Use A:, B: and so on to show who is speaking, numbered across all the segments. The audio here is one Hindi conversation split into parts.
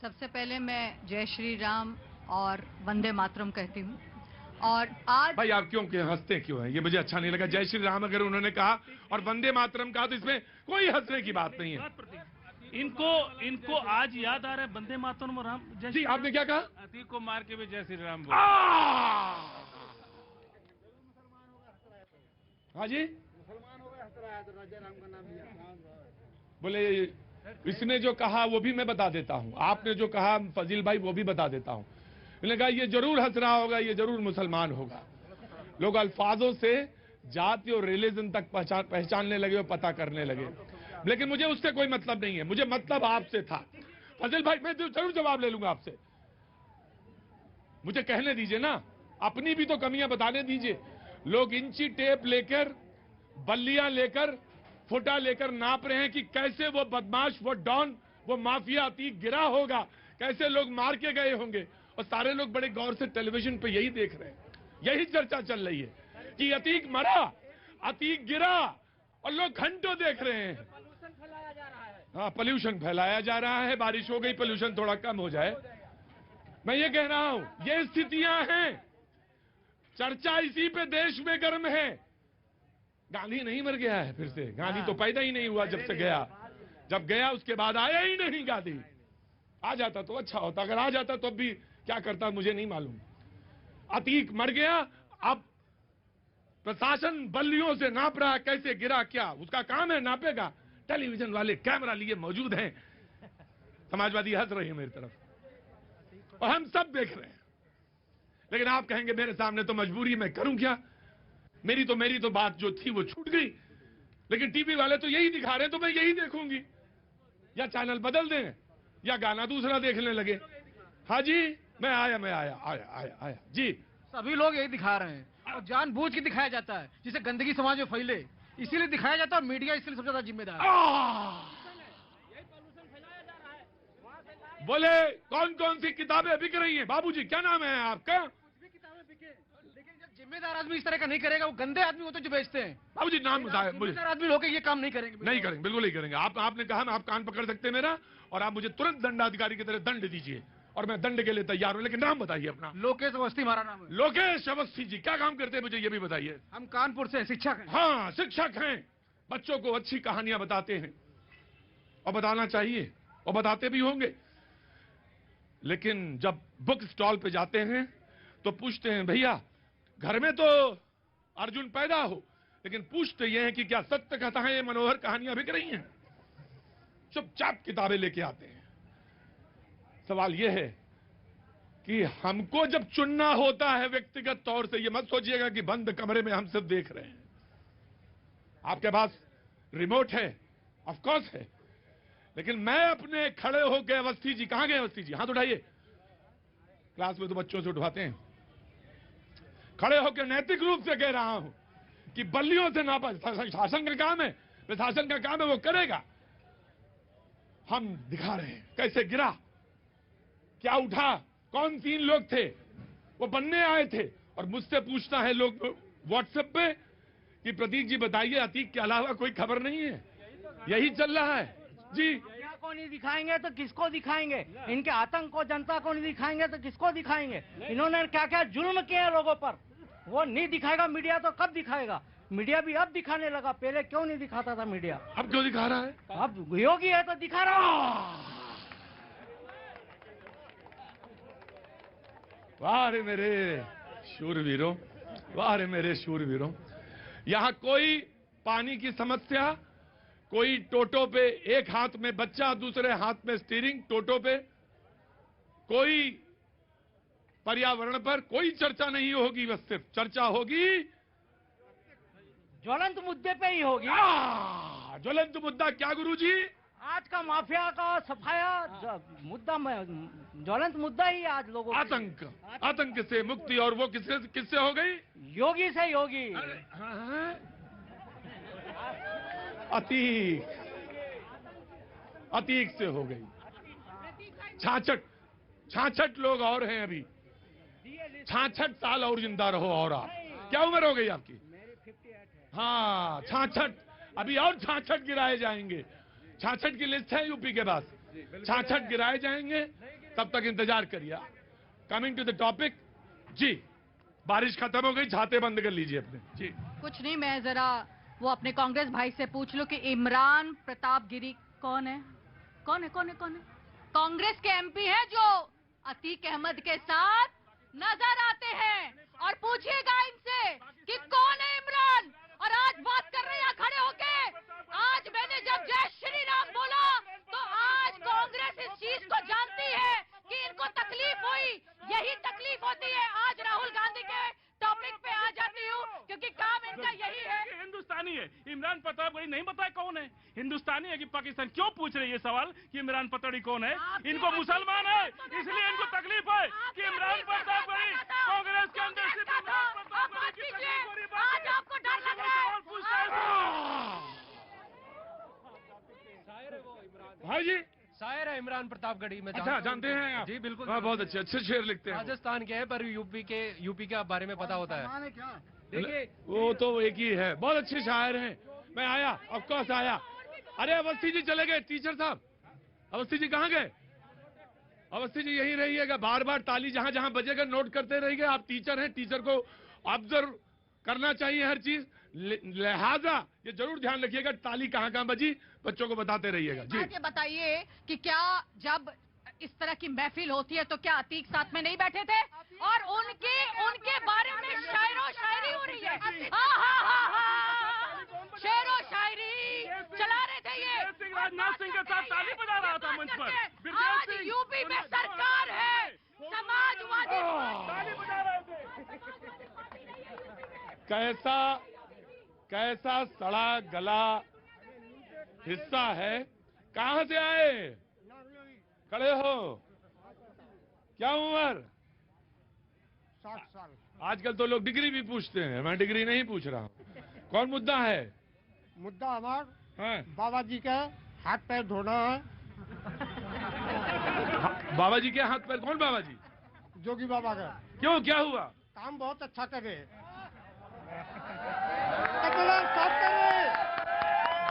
A: सबसे पहले मैं जय श्री राम और वंदे मातरम कहती हूँ। और आज
B: भाई आप क्यों हंसते क्यों हैं? ये मुझे अच्छा नहीं लगा। जय श्री राम अगर उन्होंने कहा और वंदे मातरम कहा तो इसमें कोई हंसने की बात नहीं है।
C: इनको आज याद आ रहा है वंदे मातरम और राम जय
B: जी, आपने क्या कहा?
C: अतीक को मार के भी जय श्री राम बोल।
B: हाँ जी,
D: मुसलमान हो गए, हंस रहा है तो राजा राम का नाम लिया।
B: बोले इसने जो कहा वो भी मैं बता देता हूँ, आपने जो कहा फजील भाई वो भी बता देता हूँ। इन्होंने कहा ये जरूर हंस रहा होगा, ये जरूर मुसलमान होगा। लोग अल्फाजों से जाति और रिलीजन तक पहचानने लगे और पता करने लगे, लेकिन मुझे उससे कोई मतलब नहीं है। मुझे मतलब आपसे था। फजील भाई मैं जरूर जवाब ले लूंगा आपसे, मुझे कहने दीजिए ना, अपनी भी तो कमियां बताने दीजिए। लोग इंची टेप लेकर, बल्लियां लेकर, फुटा लेकर नाप रहे हैं कि कैसे वो बदमाश, वो डॉन, वो माफिया अतीक गिरा होगा, कैसे लोग मार के गए होंगे। और सारे लोग बड़े गौर से टेलीविजन पे यही देख रहे हैं, यही चर्चा चल रही है कि अतीक मरा, अतीक गिरा, और लोग घंटों देख रहे हैं।
D: पोल्यूशन फैलाया जा रहा है।
B: हाँ, पोल्यूशन फैलाया जा रहा है। बारिश हो गई, पोल्यूशन थोड़ा कम हो जाए। मैं ये कह रहा हूं, ये स्थितियां हैं। चर्चा इसी पे देश में गर्म है। गांधी नहीं मर गया है फिर से। गांधी तो पैदा ही नहीं हुआ जब से गया। जब गया उसके बाद आया ही नहीं गांधी। आ जाता तो अच्छा होता, अगर आ जाता तो भी क्या करता मुझे नहीं मालूम। अतीक मर गया, अब प्रशासन बल्लियों से नाप रहा, कैसे गिरा, क्या उसका काम है, नापेगा। टेलीविजन वाले कैमरा लिए मौजूद हैं, समाजवादी हंस रहे हैं मेरी तरफ और हम सब देख रहे हैं। लेकिन आप कहेंगे मेरे सामने तो मजबूरी, मैं करूं क्या? मेरी तो बात जो थी वो छूट गई। लेकिन टीवी वाले तो यही दिखा रहे हैं, तो मैं यही देखूंगी। या चैनल बदल दें या गाना दूसरा देखने लगे। हाँ जी, मैं आया जी।
D: सभी लोग यही दिखा रहे हैं और जानबूझ के दिखाया जाता है जिससे गंदगी समाज में फैले, इसीलिए दिखाया जाता है। और मीडिया इसलिए सबसे ज्यादा जिम्मेदार है।
B: बोले कौन कौन सी किताबें बिक रही हैं? बाबूजी क्या नाम है आपका?
D: किताबें बिके, लेकिन जब जिम्मेदार आदमी इस तरह का नहीं करेगा, वो गंदे आदमी होते जो बेचते हैं।
B: बाबूजी नाम बताए मुझे।
D: जिम्मेदार आदमी होकर ये काम नहीं करेंगे।
B: नहीं करेंगे, बिल्कुल नहीं करेंगे। आपने कहा मैं, आप कान पकड़ सकते हैं मेरा, और आप मुझे तुरंत दंडाधिकारी की तरह दंड दीजिए और मैं दंड के लिए तैयार हूं। लेकिन नाम बताइए अपना।
D: लोकेश अवस्थी हमारा नाम है।
B: लोकेश अवस्थी जी, क्या काम करते हैं मुझे ये भी बताइए।
D: हम कानपुर से शिक्षक हैं।
B: हाँ, शिक्षक हैं। बच्चों को अच्छी कहानियां बताते हैं और बताना चाहिए और बताते भी होंगे। लेकिन जब बुक स्टॉल पे जाते हैं तो पूछते हैं भैया घर में तो अर्जुन पैदा हो, लेकिन पूछते ये हैं कि क्या सत्य कथाएं, ये मनोहर कहानियां बिक रही हैं? चुपचाप किताबें लेके आते हैं। सवाल यह है कि हमको जब चुनना होता है व्यक्तिगत तौर से, ये मत सोचिएगा कि बंद कमरे में हम सब देख रहे हैं। आपके पास रिमोट है, ऑफ कोर्स है, लेकिन मैं अपने खड़े होकर, अवस्थी जी कहां गए? अवस्थी जी हाथ उठाइए। क्लास में तो बच्चों से उठवाते हैं। खड़े होकर नैतिक रूप से कह रहा हूं कि बल्लियों से नापा शासन का काम है, प्रशासन का काम है, वो करेगा। हम दिखा रहे हैं कैसे गिरा, क्या उठा, कौन 3 लोग थे, वो बनने आए थे। और मुझसे पूछता है लोग व्हाट्सएप पे कि प्रतीक जी बताइए अतीक के अलावा कोई खबर नहीं है। यही चल रहा है जी।
E: दुनिया को नहीं दिखाएंगे तो किसको दिखाएंगे? इनके आतंक को जनता को नहीं दिखाएंगे तो किसको दिखाएंगे? इन्होंने क्या क्या जुल्म किए हैं लोगों पर, वो नहीं दिखाएगा मीडिया तो कब दिखाएगा? मीडिया भी अब दिखाने लगा, पहले क्यों नहीं दिखाता था मीडिया?
B: अब क्यों दिखा रहा है?
E: अब योगी है तो दिखा रहा है।
B: वाह रे मेरे शूरवीरों, वाह रे मेरे शूरवीरों। यहां कोई पानी की समस्या, कोई टोटो पे एक हाथ में बच्चा, दूसरे हाथ में स्टीयरिंग, टोटो पे कोई पर्यावरण पर कोई चर्चा नहीं होगी। बस सिर्फ चर्चा होगी
E: ज्वलंत मुद्दे पे ही होगी।
B: ज्वलंत मुद्दा क्या गुरुजी?
E: आज का माफिया का सफाया मुद्दा, ज्वलंत मुद्दा ही आज लोगों का।
B: आतंक से मुक्ति, और वो किससे हो गई?
E: योगी से योगी।
B: अतीक से हो गई। 66 लोग और हैं अभी। 66 साल और जिंदा रहो। और आप क्या उम्र हो गई आपकी?
E: मेरी 58 है।
B: हाँ, 66 अभी और 66 गिराए जाएंगे। 66 की लिस्ट है यूपी के पास। छाछट गिराए जाएंगे, तब तक इंतजार करिए। कमिंग टू द टॉपिक, जी बारिश खत्म हो गई, छाते बंद कर लीजिए अपने। जी
A: कुछ नहीं, मैं जरा वो अपने कांग्रेस भाई से पूछ लूं कि इमरान प्रताप गिरी कौन है? कौन है? कौन है? कौन है? कांग्रेस के एमपी हैं जो अतीक अहमद के साथ नजर आते हैं, और पूछिएगा इनसे कि कौन है इमरान। और आज बात कर रहे हैं खड़े होके। आज मैंने जब जय श्री राम बोला तो आज कांग्रेस इस चीज को जानती है कि इनको तकलीफ हुई, यही तकलीफ होती है। आज राहुल गांधी के टॉपिक पे आ जाती हूँ क्योंकि काम इनका यही है।
C: हिंदुस्तानी है इमरान प्रतापगढ़ी, नहीं बताया कौन है? हिंदुस्तानी है कि पाकिस्तान? क्यों पूछ रहे ये सवाल कि इमरान प्रतापगढ़ी कौन है? इनको मुसलमान है इसलिए इनको तकलीफ है कि इमरान प्रतापगढ़ी कांग्रेस के अंदर सिर्फ इमरान प्रतापगढ़ी की तकलीफ हो रही है।
A: आज आपको डर लग रहा है?
B: भाई जी
F: शायर है इमरान प्रतापगढ़ी में।
B: अच्छा, जानते हैं आप?
F: जी बिल्कुल।
B: हाँ, बहुत अच्छे अच्छे शेर लिखते हैं।
F: राजस्थान के है पर यूपी के बारे में पता होता है।
B: देखिए वो तो एक ही है, बहुत अच्छे शायर हैं। मैं आया, ऑफ कोर्स आया। अरे अवस्थी जी चले गए, टीचर साहब अवस्थी जी कहाँ गए? अवस्थी जी यहीं रहिएगा, बार बार ताली जहां जहां बजेगा नोट करते रहिए। आप टीचर हैं, टीचर को ऑब्जर्व करना चाहिए हर चीज, लिहाजा ये जरूर ध्यान रखिएगा ताली कहां कहां बजी, बच्चों को बताते रहिएगा। जी
A: ये बताइए कि क्या जब इस तरह की महफिल होती है तो क्या अतीक साथ में नहीं बैठे थे? और उनके बारे में शायरो शायरी हो रही है। शेरो शायरी चला रहे थे ये।
C: राजनाथ सिंह के साथ ताली बजा रहा था मंच पर।
A: आज यूपी में सरकार है, समाजवादी
C: ताली बजा रहे थे।
B: कैसा सड़ा गला हिस्सा है। कहां से आए? खड़े हो। क्या उम्र?
G: 60 साल।
B: आजकल तो लोग डिग्री भी पूछते हैं, मैं डिग्री नहीं पूछ रहा हूँ। कौन मुद्दा है?
G: मुद्दा हमार
B: हाँ?
G: बाबा जी का हाथ पैर धोना है।
B: बाबा जी के हाथ पैर? कौन बाबा जी?
G: जोगी बाबा का।
B: क्यों, क्या हुआ?
G: काम बहुत अच्छा करे, कचरा साफ करे,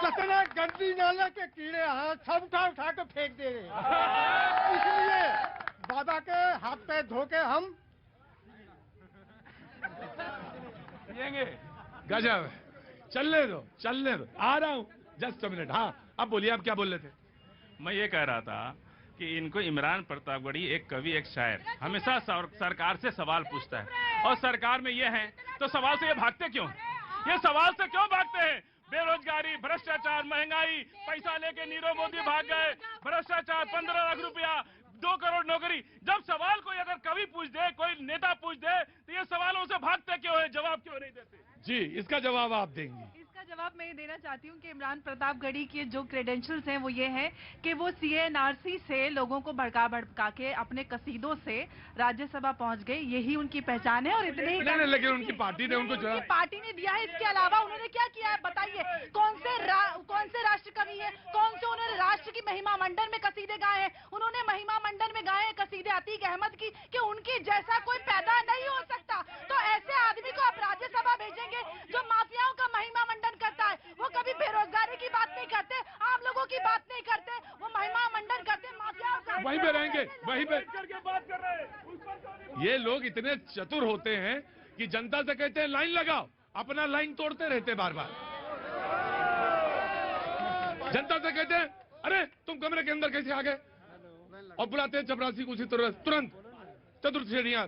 G: जितने गंदी नाले के कीड़े हैं सब उठा के फेंक दे रहे। इसलिए बाबा के हाथ पैर धो के हम
B: पिएंगे। गजब, चलने दो, आ रहा हूँ, जस्ट अ मिनट। हाँ, अब बोलिए, आप क्या बोल रहे थे?
C: मैं ये कह रहा था कि इनको इमरान प्रतापगढ़ी एक कवि, एक शायर, हमेशा सरकार से सवाल पूछता है, और सरकार में ये है तो सवाल से ये भागते क्यों? ये सवाल से क्यों भागते हैं? बेरोजगारी, भ्रष्टाचार, महंगाई, पैसा लेके नीरव मोदी भाग गए, भ्रष्टाचार, 15 लाख रुपया, 2 करोड़ नौकरी। जब सवाल कोई अगर कवि पूछ दे, कोई नेता पूछ दे, तो ये सवालों से भागते क्यों है? जवाब क्यों नहीं देते?
B: जी, इसका जवाब आप देंगे।
H: इसका जवाब मैं ये देना चाहती हूँ कि इमरान प्रतापगढ़ी के जो क्रेडेंशियल्स हैं वो ये हैं कि वो CNRC से लोगों को भड़का के अपने कसीदों से राज्यसभा पहुंच गए, यही उनकी पहचान है। और इतने ही
B: नहीं, लेकिन उनकी पार्टी ने उनको
H: पार्टी ने दिया है। इसके अलावा उन्होंने क्या किया है बताइए? कौन से राष्ट्र कवि है? कौन से उन्होंने राष्ट्र की महिमा मंडन में कसीदे गाए हैं? उन्होंने महिमा मंडन में गाए हैं कसीदे अतीक अहमद की कि उनकी जैसा कोई पैदा नहीं हो सकता। तो ऐसे आदमी को आप राज्यसभा भेजेंगे जो माफियाओं का महिमा मंडन करता है? वो कभी बेरोजगारी की बात नहीं करते, आम लोगों की बात नहीं करते, वो महिमा मंडन करते माफियाओं का।
B: वहीं पे रहेंगे, वहीं पे
C: करके बात कर रहे हैं।
B: ये लोग इतने चतुर होते हैं कि जनता से कहते हैं लाइन लगाओ, अपना लाइन तोड़ते रहते बार बार। जनता से कहते हैं अरे तुम कमरे के अंदर कैसे आ गए, और बुलाते हैं चपरासी को उसी तुरंत चतुर्थ श्रेणियां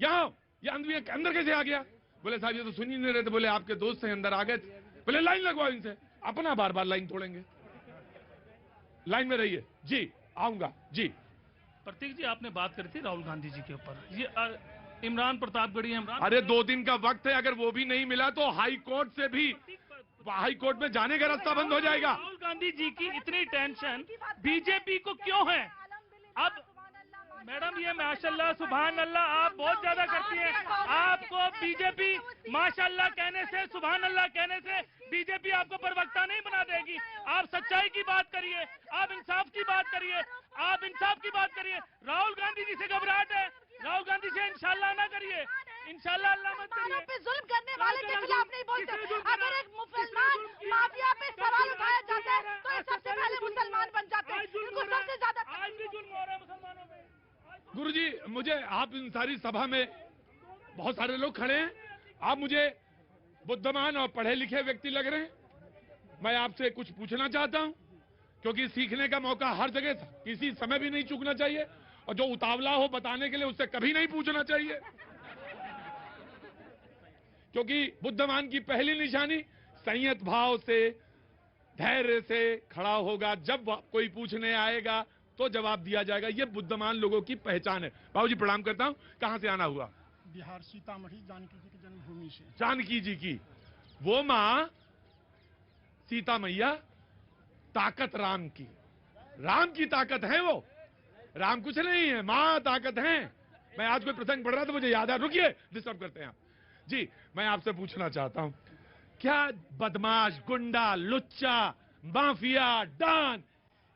B: यहाँ, ये अंदर कैसे आ गया? बोले साहब ये तो सुन ही नहीं रहे थे। बोले आपके दोस्त हैं अंदर आ गए थे। बोले लाइन लगवाओ इनसे, अपना बार बार लाइन तोड़ेंगे। लाइन में रहिए। जी आऊंगा। जी
C: प्रतीक जी, आपने बात करी थी राहुल गांधी जी के ऊपर, ये इमरान प्रतापगढ़ी
B: अरे 2 दिन का वक्त है, अगर वो भी नहीं मिला तो हाई कोर्ट से भी, हाई कोर्ट में जाने का रास्ता बंद हो जाएगा।
C: राहुल गांधी जी की इतनी टेंशन बीजेपी को क्यों है? अब मैडम ये माशाल्लाह सुभान अल्लाह आप बहुत ज्यादा करती हैं। आपको बीजेपी माशाल्लाह कहने से, सुभान अल्लाह कहने से बीजेपी आपको प्रवक्ता नहीं बना देगी। आप सच्चाई की बात करिए, आप इंसाफ की बात करिए, आप इंसाफ की बात करिए। राहुल गांधी जी से घबराहट है, राहुल गांधी से इंशाल्लाह ना करिए। इंशाल्लाह अल्लाह मत
H: मुसलमानों
C: करिए।
H: पे जुल्म करने वाले के खिलाफ नहीं बोलते। अगर एक मुसलमान माफिया पे सवाल उठाया जाता है तो ये सबसे पहले मुसलमान बन जाते हैं। इनको सबसे ज्यादा
C: आज भी जुल्म हो रहा है मुसलमानों पे।
B: गुरुजी, मुझे आप इन सारी सभा में बहुत सारे लोग खड़े हैं, आप मुझे बुद्धिमान और पढ़े लिखे व्यक्ति लग रहे हैं। मैं आपसे कुछ पूछना चाहता हूं, क्योंकि सीखने का मौका हर जगह किसी समय भी नहीं चूकना चाहिए, और जो उतावला हो बताने के लिए उससे कभी नहीं पूछना चाहिए, क्योंकि बुद्धिमान की पहली निशानी संयत भाव से, धैर्य से खड़ा होगा। जब कोई पूछने आएगा तो जवाब दिया जाएगा। ये बुद्धिमान लोगों की पहचान है। बाबूजी प्रणाम करता हूं। कहां से आना हुआ?
G: बिहार सीतामढ़ी जानकी जी की जन्मभूमि से।
B: जानकी जी की वो माँ सीता मैया, ताकत राम की, राम की ताकत है वो, राम कुछ नहीं है, माँ ताकत है। मैं आज कोई प्रसंग पढ़ रहा था, मुझे याद है, रुकिए डिस्टर्ब करते हैं आप जी। मैं आपसे पूछना चाहता हूं, क्या बदमाश, गुंडा, लुच्चा, माफिया, डॉन,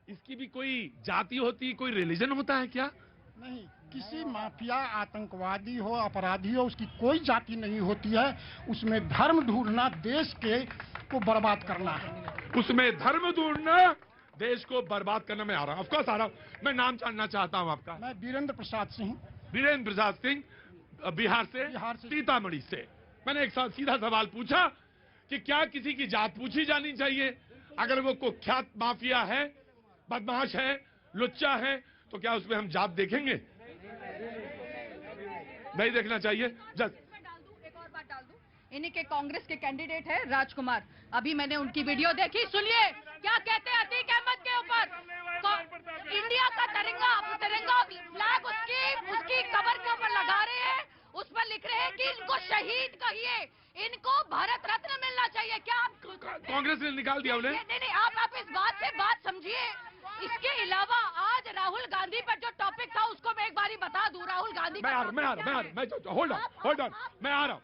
B: इसकी भी कोई जाति होती, कोई रिलीजन होता है क्या?
G: नहीं, किसी माफिया, आतंकवादी हो, अपराधी हो, उसकी कोई जाति नहीं होती है। उसमें धर्म ढूंढना देश के को बर्बाद करना है।
B: उसमें धर्म ढूंढना देश को बर्बाद करना। मैं आ रहा हूं, ऑफकोर्स आ रहा हूं। मैं नाम जानना चाहता हूं आपका।
G: मैं वीरेंद्र प्रसाद सिंह,
B: वीरेंद्र प्रसाद सिंह, बिहार से सीतामढ़ी से। मैंने एक सीधा सवाल पूछा कि क्या किसी की जात पूछी जानी चाहिए? अगर वो कुख्यात माफिया है, बदमाश है, लुच्चा है, तो क्या उसमें हम जात देखेंगे? नहीं देखना चाहिए।
A: एक और बात डाल दूं, इन्हीं के कांग्रेस के कैंडिडेट है राजकुमार, अभी मैंने उनकी वीडियो देखी, सुनिए क्या कहते हैं अतीक अहमद के ऊपर। इंडिया का तिरंगा फ्लैग उसकी कबर के ऊपर लगा रहे हैं, उस पर लिख रहे हैं कि इनको शहीद कहिए, इनको भारत रत्न मिलना चाहिए। क्या आप
B: कांग्रेस ने निकाल दिया उन्हें?
A: नहीं, आप इस बात से बात समझिए। इसके अलावा आज राहुल गांधी पर जो टॉपिक था उसको मैं एक बारी बता दूं। राहुल गांधी
B: मैं होल्ड ऑन, मैं आ रहा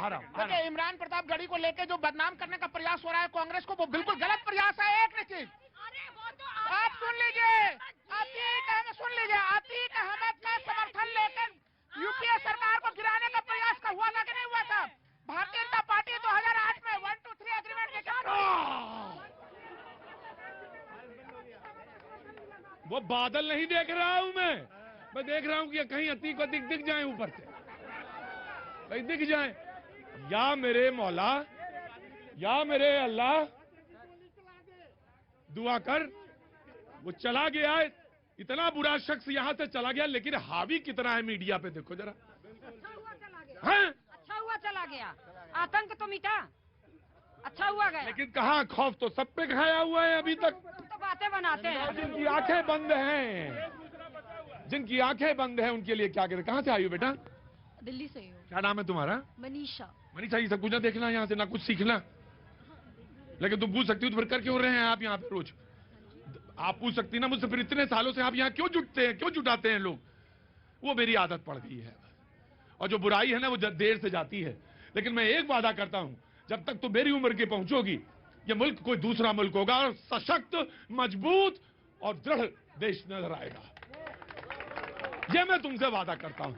B: हूँ।
I: देखिए, इमरान प्रताप गढ़ी को लेकर जो बदनाम करने का प्रयास हो रहा है कांग्रेस को, वो बिल्कुल गलत प्रयास है। एक चीज आप सुन लीजिए, सुन लीजिए, अतीक अहमद का समर्थन लेकर यूपीए सरकार को गिराने का प्रयास का हुआ था कि नहीं हुआ था? भारतीय जनता पार्टी 2008 में 1, 2, 3 एग्रीमेंट के
B: वो बादल नहीं देख रहा हूं मैं देख रहा हूं कि कहीं अतीक दिख जाए, ऊपर से कहीं दिख जाए। या मेरे मौला, या मेरे अल्लाह, दुआ कर। वो चला गया, इतना बुरा शख्स यहां से चला गया, लेकिन हावी कितना है मीडिया पे, देखो जरा।
H: अच्छा हुआ चला गया, आतंक तो मिटा, अच्छा हुआ गया।
B: लेकिन कहाँ, खौफ तो सब पे खाया हुआ है अभी तक।
H: तो बातें बनाते हैं।
B: जिनकी आंखें बंद हैं, जिनकी आंखें बंद हैं, उनके लिए क्या करें? कहाँ से आई हो बेटा?
A: दिल्ली से ही हो।
B: क्या नाम है तुम्हारा?
A: मनीषा।
B: मनीषा, ये सब कुछ ना देखना यहाँ से, ना कुछ सीखना। लेकिन तुम पूछ सकती हो तो फिर कर क्यों रहे हैं आप यहाँ पे रोज? आप पूछ सकती ना मुझसे, फिर इतने सालों से आप यहाँ क्यों जुटते हैं, क्यों जुटाते हैं लोग? वो मेरी आदत पड़ गई है, और जो बुराई है ना वो देर से जाती है। लेकिन मैं एक वादा करता हूं, जब तक तुम मेरी उम्र के पहुंचोगी, ये मुल्क कोई दूसरा मुल्क होगा, और सशक्त, मजबूत और दृढ़ देश नजर आएगा। ये मैं तुमसे वादा करता हूं।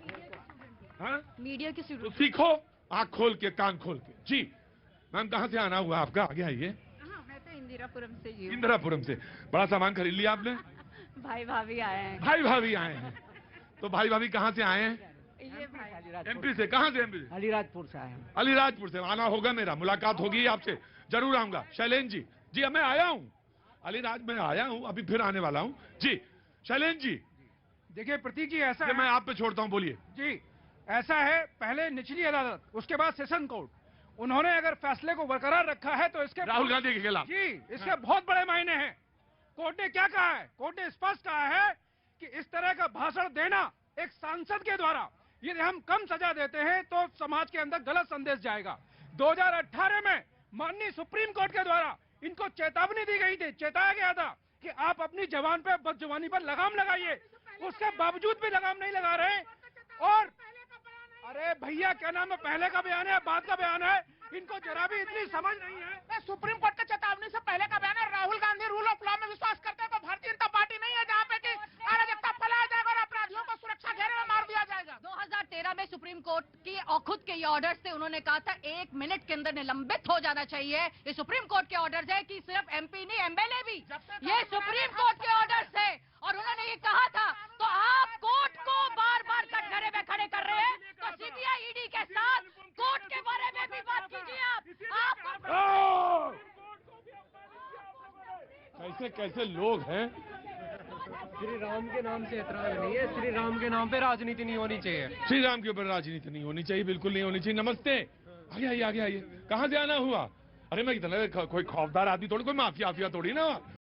B: हाँ?
A: मीडिया की
B: तो सीखो, आंख खोल के, कान खोल के। जी मैम, कहां से आना हुआ आपका? आगे आइए।
A: मैं तो इंदिरापुरम से ही हूँ।
B: इंदिरापुरम से। बड़ा सामान खरीद लिया आपने?
A: भाई भाभी आए हैं।
B: भाई भाभी आए हैं। तो भाई भाभी कहां से आए हैं?
A: ये भाई
B: एमपी से। कहां से? एमपी से,
E: अलीराजपुर से आए हैं।
B: अलीराजपुर से। आना होगा, मेरा मुलाकात होगी आपसे, जरूर आऊंगा। शैलेंद्र जी, जी मैं आया हूं अलीराज, में आया हूं, अभी फिर आने वाला हूं। जी शैलेंद्र जी।
D: देखिए प्रतीक जी, ऐसा
B: मैं आप पे छोड़ता हूं, बोलिए।
D: जी ऐसा है, पहले निचली अदालत, उसके बाद सेशन कोर्ट, उन्होंने अगर फैसले को बरकरार रखा है तो इसके
B: राहुल गांधी के खिलाफ,
D: जी इसके बहुत बड़े मायने हैं। कोर्ट ने क्या कहा है? कोर्ट ने स्पष्ट कहा है कि इस तरह का भाषण देना एक सांसद के द्वारा, यदि हम कम सजा देते हैं तो समाज के अंदर गलत संदेश जाएगा। 2018 में माननीय सुप्रीम कोर्ट के द्वारा इनको चेतावनी दी गई थी, चेताया गया था कि आप अपनी जबान पे, बदजुबानी पर लगाम लगाइए। उसके बावजूद भी लगाम नहीं लगा रहे। और अरे भैया, क्या नाम है, पहले का बयान है, बाद का बयान है, इनको जरा भी इतनी समझ नहीं है।
I: सुप्रीम कोर्ट के चेतावनी से पहले का बयान है। Rahul Gandhi rule of law में विश्वास करते हैं, तो भारतीय जनता पार्टी नहीं है जहाँ पे कि अराजकता फैलाया जाएगा और अपराधियों को सुरक्षा घेरे में मार दिया जाएगा।
A: 2013 में और खुद के ये ऑर्डर्स थे, उन्होंने कहा था 1 मिनट के अंदर निलंबित हो जाना चाहिए। ये सुप्रीम कोर्ट के ऑर्डर्स है कि सिर्फ एमपी नहीं एमएलए भी, ये सुप्रीम कोर्ट के ऑर्डर्स है और उन्होंने ये कहा था। तो आप कोर्ट को बार बार कटघरे में खड़े कर रहे हैं, तो सीबीआई ईडी के साथ कोर्ट के बारे में भी बात कीजिए। आप
B: कैसे कैसे लोग हैं।
F: श्री राम के नाम से ऐतराज नहीं है, श्री राम के नाम पे राजनीति नहीं होनी चाहिए।
B: श्री राम के ऊपर राजनीति नहीं होनी चाहिए, बिल्कुल नहीं होनी चाहिए। नमस्ते, आगे आइए आगे आइए। कहाँ से आना हुआ? अरे मैं इतना कोई खौफदार आदमी थोड़ी, कोई माफिया थोड़ी ना।